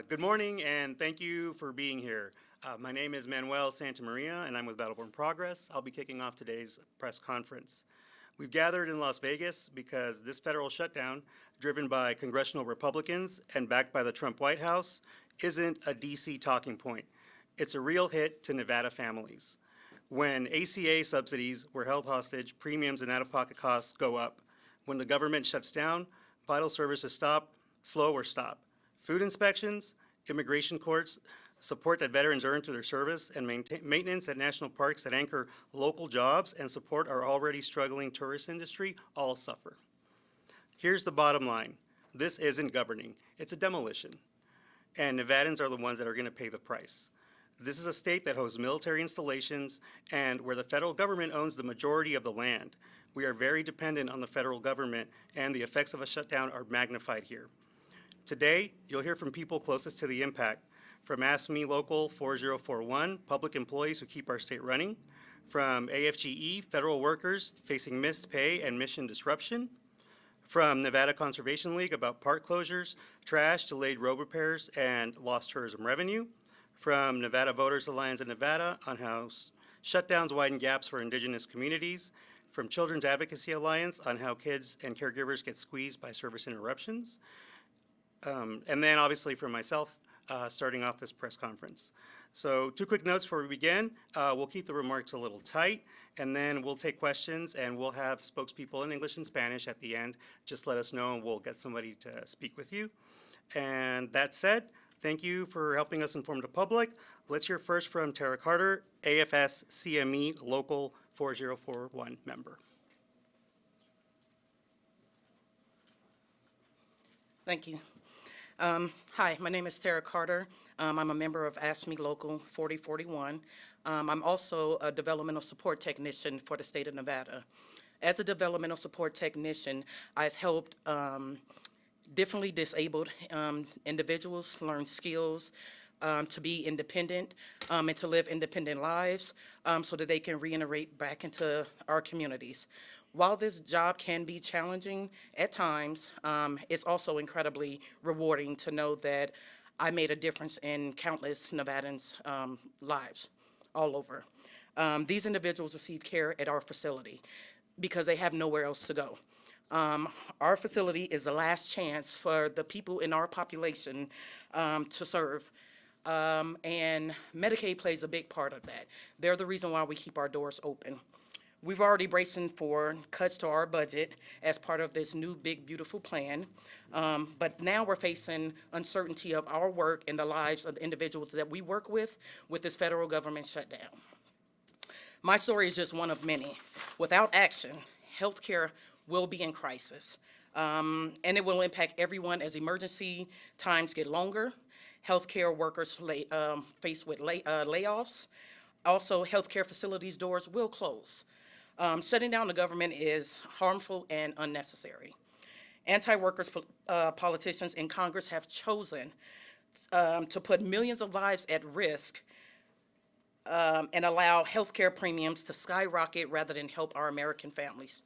Good morning, and thank you for being here. My name is Manuel Santamaria, and I'm with Battleborn Progress. I'll be kicking off today's press conference. We've gathered in Las Vegas because this federal shutdown, driven by congressional Republicans and backed by the Trump White House, isn't a DC talking point. It's a real hit to Nevada families. When ACA subsidies were held hostage, premiums and out-of-pocket costs go up. When the government shuts down, vital services stop, slow or stop. Food inspections, immigration courts, support that veterans earn through their service, and maintenance at national parks that anchor local jobs and support our already struggling tourist industry all suffer. Here's the bottom line. This isn't governing. It's a demolition. And Nevadans are the ones that are going to pay the price. This is a state that hosts military installations and where the federal government owns the majority of the land. We are very dependent on the federal government, and the effects of a shutdown are magnified here. Today, you'll hear from people closest to the impact, from Ask Me Local 4041, public employees who keep our state running, from AFGE, federal workers facing missed pay and mission disruption, from Nevada Conservation League about park closures, trash, delayed road repairs, and lost tourism revenue, from Nevada Voters Alliance of Nevada on how shutdowns widen gaps for indigenous communities, from Children's Advocacy Alliance on how kids and caregivers get squeezed by service interruptions, and then obviously from myself, starting off this press conference. So 2 quick notes before we begin. We'll keep the remarks a little tight, and then we'll take questions, and we'll have spokespeople in English and Spanish at the end. Just let us know, and we'll get somebody to speak with you. And that said, thank you for helping us inform the public. Let's hear first from Tara Carter, AFS CME Local 4041 member. Thank you. Hi, my name is Tara Carter. I'm a member of Ask Me Local 4041. I'm also a developmental support technician for the state of Nevada. As a developmental support technician, I've helped differently disabled individuals learn skills to be independent and to live independent lives so that they can reintegrate back into our communities. While this job can be challenging at times, it's also incredibly rewarding to know that I made a difference in countless Nevadans' lives all over. These individuals receive care at our facility because they have nowhere else to go. Our facility is the last chance for the people in our population to serve. And Medicaid plays a big part of that. They're the reason why we keep our doors open. We've already bracing for cuts to our budget as part of this new big beautiful plan, but now we're facing uncertainty of our work and the lives of the individuals that we work with this federal government shutdown. My story is just one of many. Without action, healthcare will be in crisis, and it will impact everyone as emergency times get longer. Healthcare workers faced with layoffs. Also, healthcare facilities' doors will close. Shutting down the government is harmful and unnecessary. Anti-workers politicians in Congress have chosen to put millions of lives at risk and allow healthcare premiums to skyrocket rather than help our American families.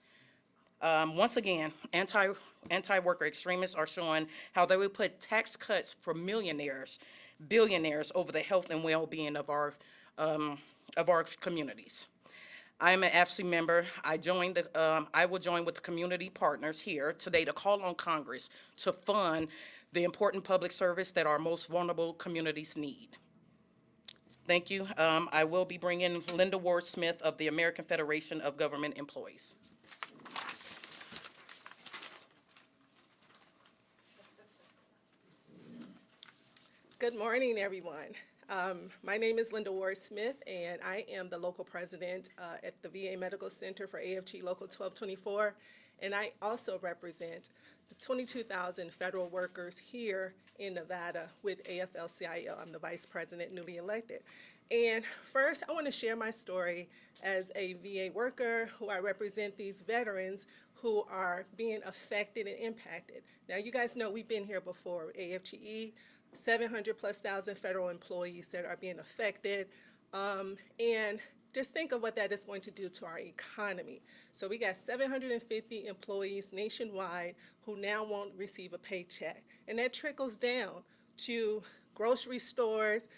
Once again, anti-worker extremists are showing how they will put tax cuts for millionaires, billionaires over the health and well-being of our communities. I am an AFSCME member. I will join with the community partners here today to call on Congress to fund the important public service that our most vulnerable communities need. Thank you. I will be bringing Linda Ward Smith of the American Federation of Government Employees. Good morning, everyone. My name is Linda Ward Smith, and I am the local president at the VA Medical Center for AFG Local 1224, and I also represent the 22,000 federal workers here in Nevada with AFL-CIO. I'm the vice president, newly elected. And first, I want to share my story as a VA worker who I represent these veterans who are being affected and impacted. Now, you guys know we've been here before, AFGE, 700,000+ federal employees that are being affected. And just think of what that is going to do to our economy. So we got 750 employees nationwide who now won't receive a paycheck. And that trickles down to grocery stores,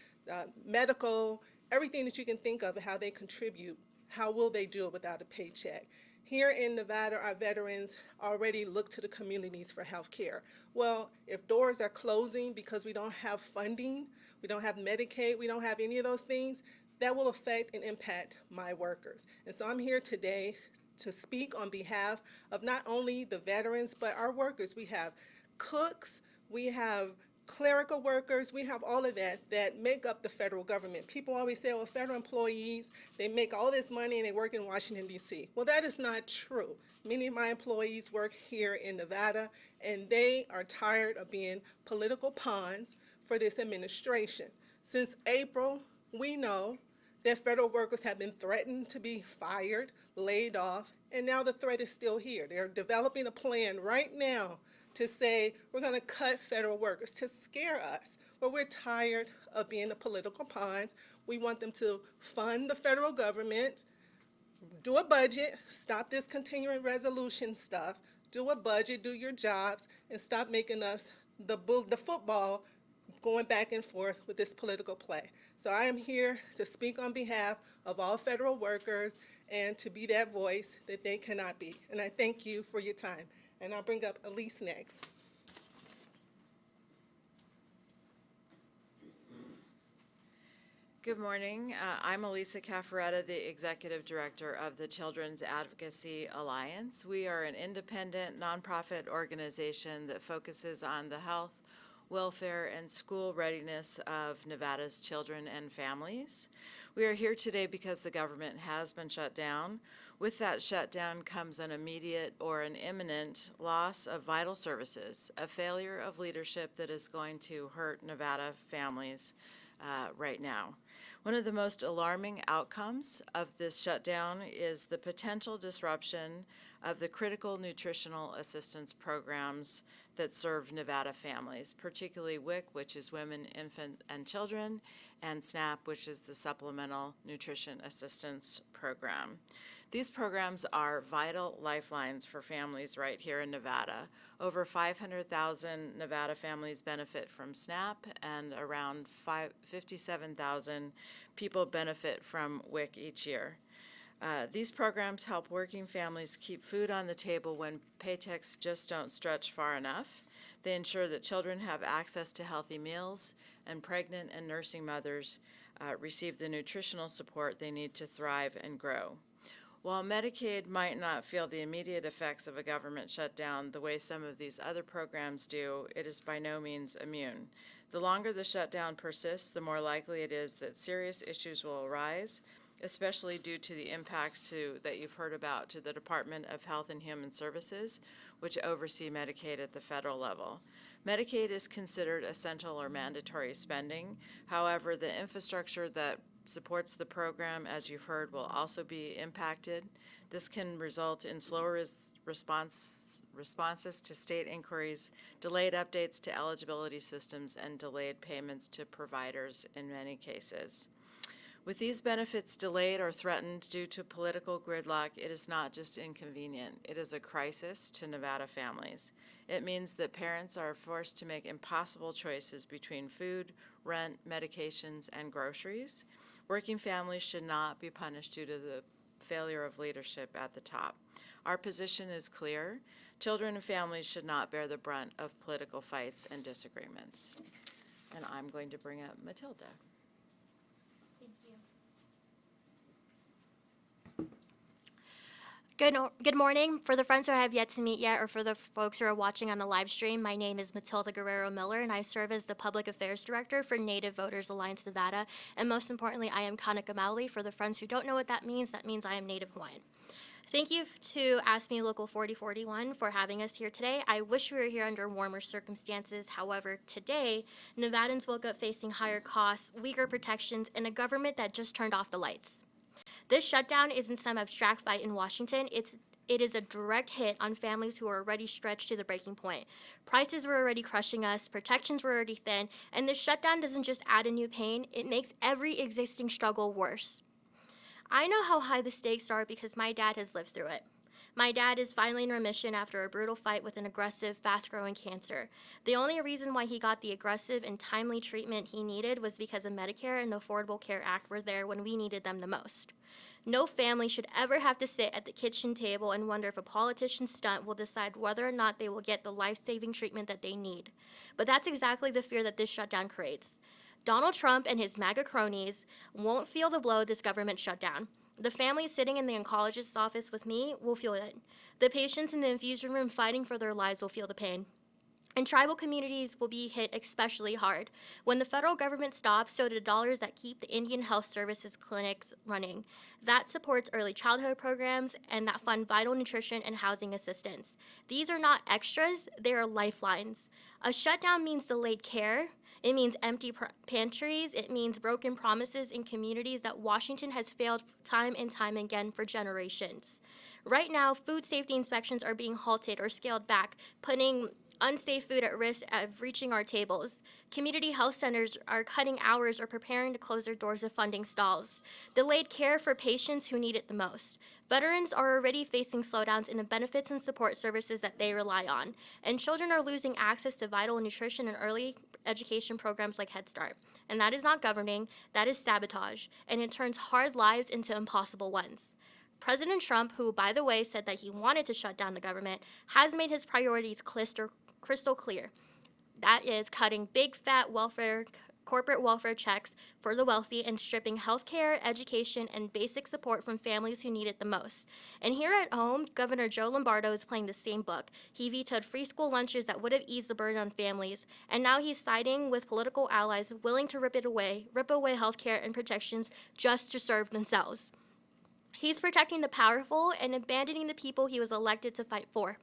medical, everything that you can think of, how they contribute. How will they do it without a paycheck? Here in Nevada, our veterans already look to the communities for health care. Well, if doors are closing because we don't have funding, we don't have Medicaid, we don't have any of those things, that will affect and impact my workers. And so I'm here today to speak on behalf of not only the veterans, but our workers. We have cooks, we have clerical workers, we have all of that make up the federal government. People always say, well, federal employees, they make all this money and they work in Washington, D.C. Well, that is not true. Many of my employees work here in Nevada, and they are tired of being political pawns for this administration. Since April, we know that federal workers have been threatened to be fired, laid off, and now the threat is still here. They're developing a plan right now to say we're going to cut federal workers, to scare us. But we're tired of being the political pawns. We want them to fund the federal government, do a budget, stop this continuing resolution stuff, do a budget, do your jobs, and stop making us the football going back and forth with this political play. So I am here to speak on behalf of all federal workers and to be that voice that they cannot be. And I thank you for your time. And I'll bring up Elise next. Good morning. I'm Elisa Caffaretta, the Executive Director of the Children's Advocacy Alliance. We are an independent nonprofit organization that focuses on the health, welfare, and school readiness of Nevada's children and families. We are here today because the government has been shut down. With that shutdown comes an immediate or an imminent loss of vital services, a failure of leadership that is going to hurt Nevada families right now. One of the most alarming outcomes of this shutdown is the potential disruption of the critical nutritional assistance programs that serve Nevada families, particularly WIC, which is Women, Infant, and Children, and SNAP, which is the Supplemental Nutrition Assistance Program. These programs are vital lifelines for families right here in Nevada. Over 500,000 Nevada families benefit from SNAP, and around 57,000 people benefit from WIC each year. These programs help working families keep food on the table when paychecks just don't stretch far enough. They ensure that children have access to healthy meals, and pregnant and nursing mothers receive the nutritional support they need to thrive and grow. While Medicaid might not feel the immediate effects of a government shutdown the way some of these other programs do, it is by no means immune. The longer the shutdown persists, the more likely it is that serious issues will arise, especially due to the impacts that you've heard about to the Department of Health and Human Services, which oversee Medicaid at the federal level. Medicaid is considered essential or mandatory spending. However, the infrastructure that supports the program, as you've heard, will also be impacted. This can result in slower responses to state inquiries, delayed updates to eligibility systems, and delayed payments to providers in many cases. With these benefits delayed or threatened due to political gridlock, it is not just inconvenient, it is a crisis to Nevada families. It means that parents are forced to make impossible choices between food, rent, medications, and groceries. Working families should not be punished due to the failure of leadership at the top. Our position is clear. Children and families should not bear the brunt of political fights and disagreements. And I'm going to bring up Matilda. Good morning. For the friends who I have yet to meet yet, or for the folks who are watching on the live stream, my name is Matilda Guerrero Miller, and I serve as the Public Affairs Director for Native Voters Alliance Nevada. And most importantly, I am Kanaka Maoli. For the friends who don't know what that means I am Native Hawaiian. Thank you to AFSCME Local 4041 for having us here today. I wish we were here under warmer circumstances. However, today, Nevadans woke up facing higher costs, weaker protections, and a government that just turned off the lights. This shutdown isn't some abstract fight in Washington. It is a direct hit on families who are already stretched to the breaking point. Prices were already crushing us, protections were already thin, and this shutdown doesn't just add a new pain, it makes every existing struggle worse. I know how high the stakes are because my dad has lived through it. My dad is finally in remission after a brutal fight with an aggressive, fast-growing cancer. The only reason why he got the aggressive and timely treatment he needed was because the Medicare and the Affordable Care Act were there when we needed them the most. No family should ever have to sit at the kitchen table and wonder if a politician's stunt will decide whether or not they will get the life-saving treatment that they need. But that's exactly the fear that this shutdown creates. Donald Trump and his MAGA cronies won't feel the blow of this government shutdown. The families sitting in the oncologist's office with me will feel it. The patients in the infusion room fighting for their lives will feel the pain. And tribal communities will be hit especially hard. When the federal government stops, so do the dollars that keep the Indian Health Services clinics running. That supports early childhood programs and that fund vital nutrition and housing assistance. These are not extras, they are lifelines. A shutdown means delayed care. It means empty pantries. It means broken promises in communities that Washington has failed time and time again for generations. Right now, food safety inspections are being halted or scaled back, putting unsafe food at risk of reaching our tables. Community health centers are cutting hours or preparing to close their doors if funding stalls. Delayed care for patients who need it the most. Veterans are already facing slowdowns in the benefits and support services that they rely on. And children are losing access to vital nutrition and early education programs like Head Start. And that is not governing, that is sabotage. And it turns hard lives into impossible ones. President Trump, who, by the way, said that he wanted to shut down the government, has made his priorities crystal clear. That is cutting big fat corporate welfare checks for the wealthy and stripping healthcare, education, and basic support from families who need it the most. And here at home, Governor Joe Lombardo is playing the same book. He vetoed free school lunches that would have eased the burden on families, and now he's siding with political allies willing to rip away healthcare and protections just to serve themselves. He's protecting the powerful and abandoning the people he was elected to fight for.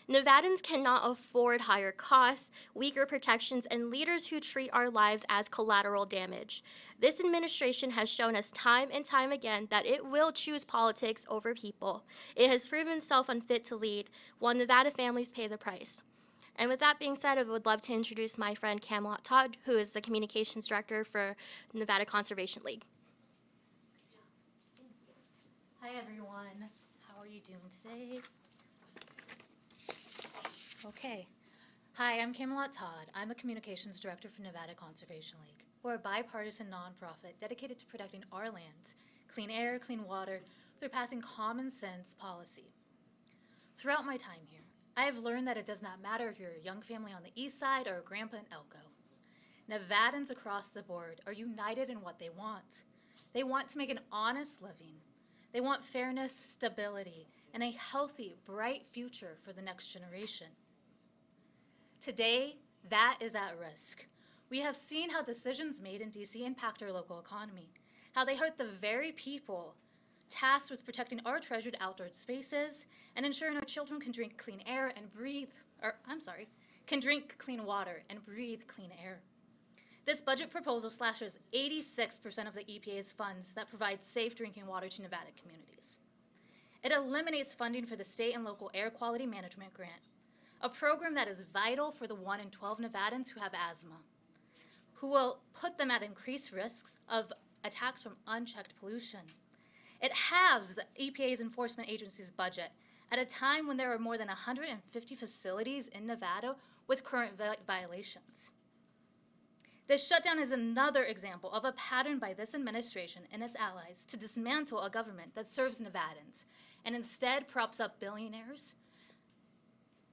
Nevadans cannot afford higher costs, weaker protections, and leaders who treat our lives as collateral damage. This administration has shown us time and time again that it will choose politics over people. It has proven itself unfit to lead, while Nevada families pay the price. And with that being said, I would love to introduce my friend Camelot Todd, who is the Communications Director for Nevada Conservation League. Hi everyone, how are you doing today? Okay. Hi, I'm Camelot Todd. I'm a Communications Director for Nevada Conservation League. We're a bipartisan nonprofit dedicated to protecting our lands, clean air, clean water, through passing common sense policy. Throughout my time here, I have learned that it does not matter if you're a young family on the east side or a grandpa in Elko. Nevadans across the board are united in what they want. They want to make an honest living. They want fairness, stability, and a healthy, bright future for the next generation. Today, that is at risk. We have seen how decisions made in DC impact our local economy, how they hurt the very people tasked with protecting our treasured outdoor spaces and ensuring our children can drink clean air and can drink clean water and breathe clean air. This budget proposal slashes 86% of the EPA's funds that provide safe drinking water to Nevada communities. It eliminates funding for the state and local air quality management grant, a program that is vital for the 1 in 12 Nevadans who have asthma, who will put them at increased risks of attacks from unchecked pollution. It halves the EPA's enforcement agency's budget at a time when there are more than 150 facilities in Nevada with current violations. This shutdown is another example of a pattern by this administration and its allies to dismantle a government that serves Nevadans and instead props up billionaires.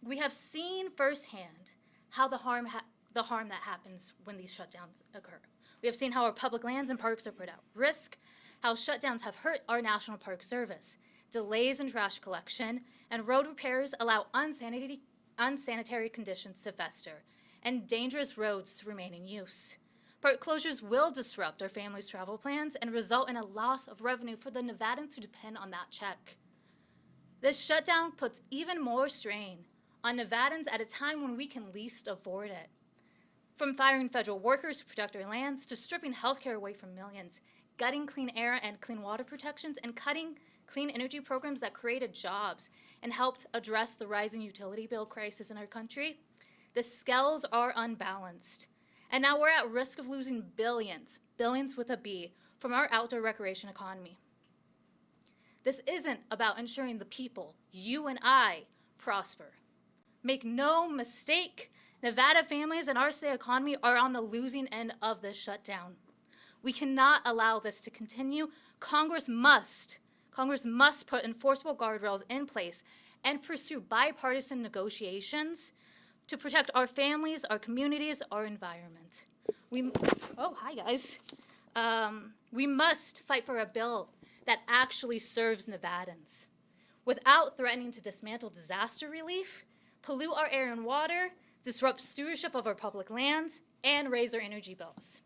We have seen firsthand how the harm that happens when these shutdowns occur. We have seen how our public lands and parks are put at risk, how shutdowns have hurt our National Park Service, delays in trash collection, and road repairs allow unsanitary conditions to fester, and dangerous roads to remain in use. Park closures will disrupt our families' travel plans and result in a loss of revenue for the Nevadans who depend on that check. This shutdown puts even more strain on Nevadans at a time when we can least afford it. From firing federal workers to protect our lands, to stripping healthcare away from millions, gutting clean air and clean water protections, and cutting clean energy programs that created jobs and helped address the rising utility bill crisis in our country, the scales are unbalanced. And now we're at risk of losing billions with a B, from our outdoor recreation economy. This isn't about ensuring the people, you and I, prosper. Make no mistake, Nevada families and our state economy are on the losing end of this shutdown. We cannot allow this to continue. Congress must put enforceable guardrails in place and pursue bipartisan negotiations to protect our families, our communities, our environment. Oh, hi guys. We must fight for a bill that actually serves Nevadans without threatening to dismantle disaster relief, pollute our air and water, disrupt stewardship of our public lands, and raise our energy bills.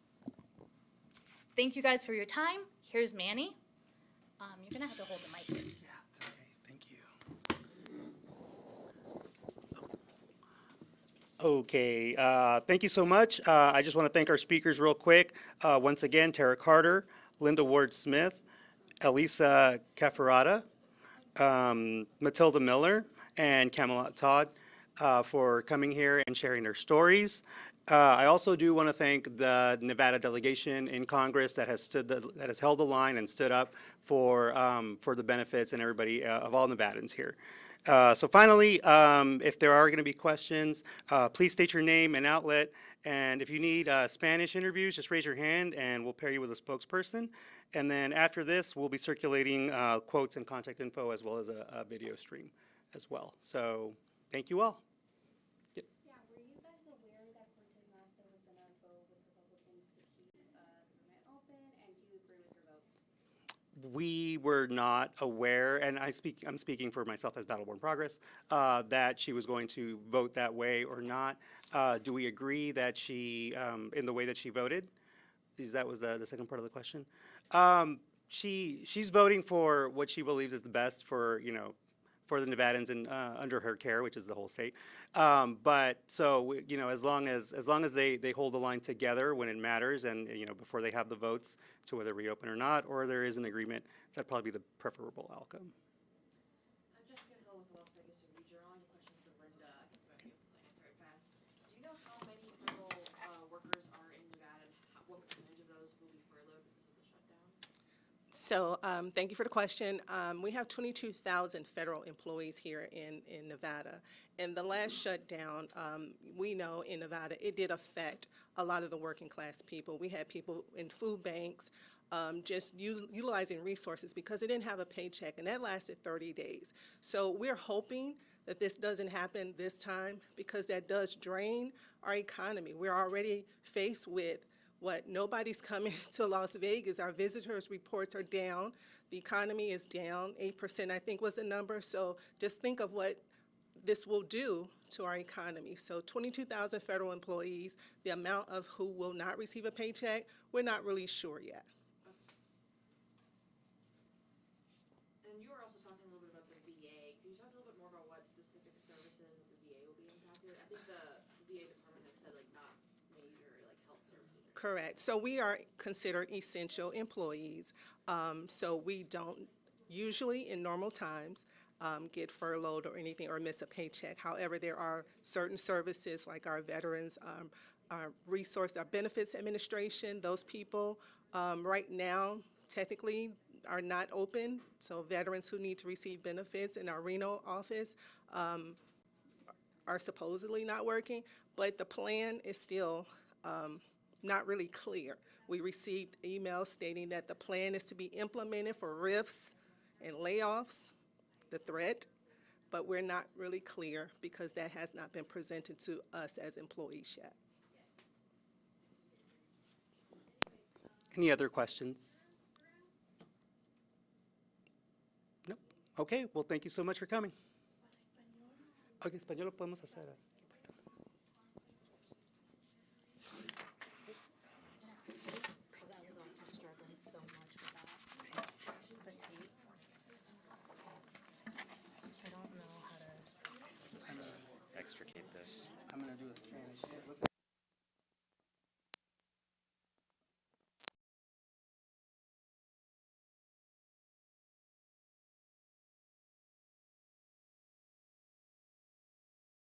Thank you guys for your time. Here's Manny. You're gonna have to hold the mic. Yeah, it's okay. Thank you. Okay, thank you so much. I just want to thank our speakers real quick. Once again, Tara Carter, Linda Ward-Smith, Elisa Cafferata, Matilda Miller, and Camelot Todd for coming here and sharing their stories. I also do want to thank the Nevada delegation in Congress that has held the line and stood up for the benefits and everybody of all Nevadans here. So finally, if there are going to be questions, please state your name and outlet. And if you need Spanish interviews, just raise your hand and we'll pair you with a spokesperson. And then after this, we'll be circulating quotes and contact info as well as a video stream as well. So thank you all. Yeah, were you guys aware that Cortez Masto was going to vote with Republicans to keep the government open, and do you agree with your vote? We were not aware, and I'm speaking for myself as Battleborn Progress, that she was going to vote that way or not. Do we agree that she, in the way that she voted? That was the second part of the question. She's voting for what she believes is the best for, for the Nevadans and under her care, which is the whole state. But so, as long as they hold the line together when it matters, and before they have the votes to whether reopen or not, or there is an agreement, that'd probably be the preferable outcome. Jessica Hill with the Las Vegas Review Journal. I have a question for Linda. I think you might be able to answer it best. Do you know how many federal workers are in Nevada, and what percentage of those will be furloughed because of the shutdown? So thank you for the question. We have 22,000 federal employees here in Nevada. And the last shutdown, we know in Nevada, it did affect a lot of the working class people. We had people in food banks just utilizing resources because they didn't have a paycheck, and that lasted 30 days. So we're hoping that this doesn't happen this time because that does drain our economy. We're already faced with nobody's coming to Las Vegas. Our visitors reports are down. The economy is down. 8%, I think, was the number. So just think of what this will do to our economy. So 22,000 federal employees, the amount of who will not receive a paycheck, we're not really sure yet. And you were also talking a little bit about the VA. Can you talk a little bit more about what specific services of the VA will be impacted? I think the VA department had said not major health services. Correct. So we are considered essential employees. So we don't usually in normal times get furloughed or anything or miss a paycheck. However, there are certain services like our veterans, our benefits administration, those people right now technically are not open. So veterans who need to receive benefits in our Reno office are supposedly not working, but the plan is still not really clear. We received emails stating that the plan is to be implemented for rifts and layoffs, the threat, but we're not really clear because that has not been presented to us as employees yet. Any other questions? No? Okay, well, thank you so much for coming. Ok, español lo podemos hacer.